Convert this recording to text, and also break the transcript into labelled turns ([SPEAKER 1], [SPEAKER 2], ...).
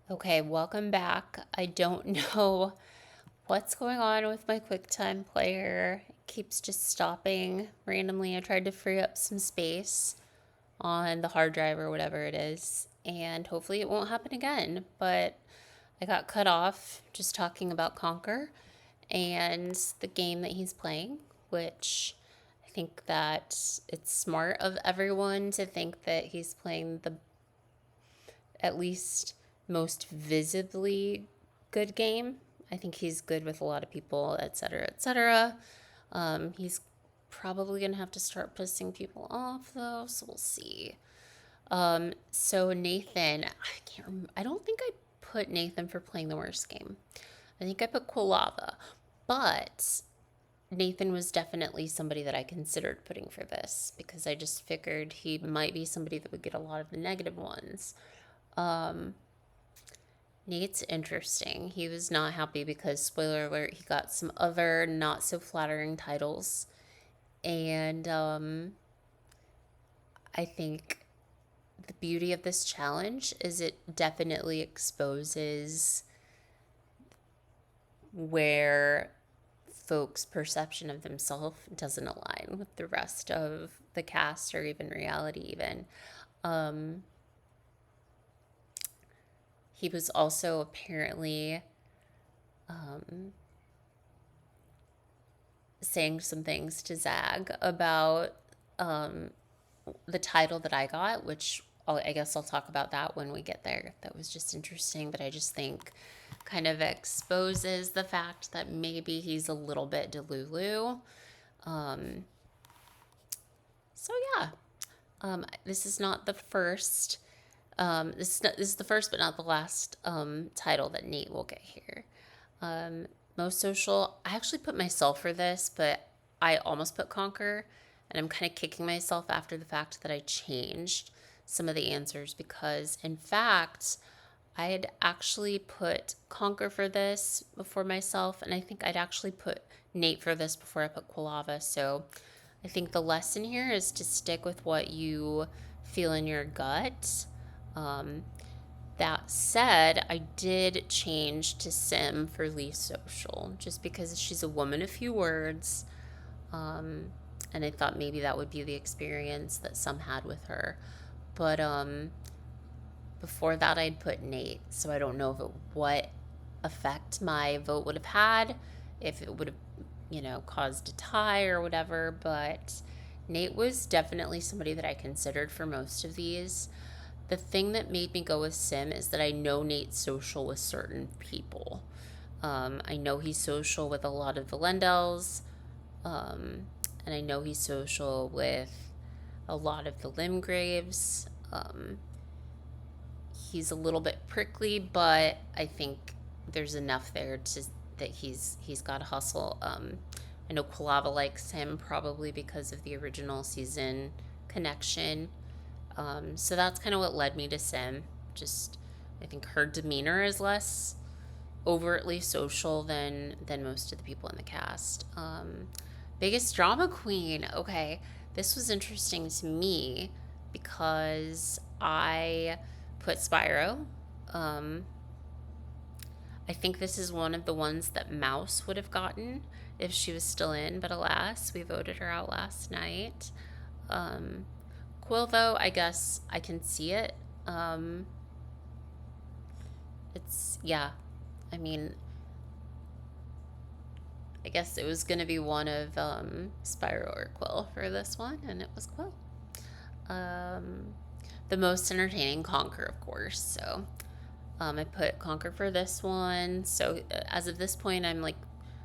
[SPEAKER 1] Okay, welcome back. I don't know what's going on with my QuickTime player. It keeps just stopping randomly. I tried to free up some space on the hard drive or whatever it is, and hopefully it won't happen again. But I got cut off just talking about Conquer and the game that he's playing, which I think that it's smart of everyone to think that he's playing the at least most visibly good game. I think he's good with a lot of people, etc., etc. He's probably gonna have to start pissing people off though, so we'll see. So Nathan, I can't. I don't think I put Nathan for playing the worst game. I think I put Quilava, but Nathan was definitely somebody that I considered putting for this because I just figured he might be somebody that would get a lot of the negative ones. Um, Nate's interesting. He was not happy because, spoiler alert, he got some other not so flattering titles. And I think the beauty of this challenge is it definitely exposes where folks' perception of themselves doesn't align with the rest of the cast or even reality, even. Um, he was also apparently um, saying some things to Zag about um, the title that I got, which I guess I'll talk about that when we get there. That was just interesting, but I just think kind of exposes the fact that maybe he's a little bit delulu. Um, so yeah, this is not the first. This is the first, but not the last title that Nate will get here. Um, Most social. I actually put myself for this, but I almost put Conquer, and I'm kind of kicking myself after the fact that I changed some of the answers because, in fact, I had actually put Conquer for this before myself, and I think I'd actually put Nate for this before I put Quilava. So I think the lesson here is to stick with what you feel in your gut. Um, that said, I did change to Sim for least social just because she's a woman of few words. Um, and I thought maybe that would be the experience that some had with her. But before that, I'd put Nate. So I don't know if what effect my vote would have had, if it would have, caused a tie or whatever. But Nate was definitely somebody that I considered for most of these. The thing that made me go with Sim is that I know Nate's social with certain people. I know he's social with a lot of the Lendels, and I know he's social with a lot of the Limgraves. He's a little bit prickly, but I think there's enough there to that he's got to hustle. I know Quilava likes him probably because of the original season connection. So that's kind of what led me to Sim. Just, I think her demeanor is less overtly social than most of the people in the cast. Biggest drama queen. Okay, this was interesting to me because I put Spyro. Um, I think this is one of the ones that Mouse would have gotten if she was still in, but alas, we voted her out last night. Um, Quill, though, I guess I can see it. Um, yeah. I mean, I guess it was going to be one of Spyro or Quill for this one, and it was Quill. Um, the most entertaining Conquer, of course. So I put Conquer for this one. So as of this point, I'm like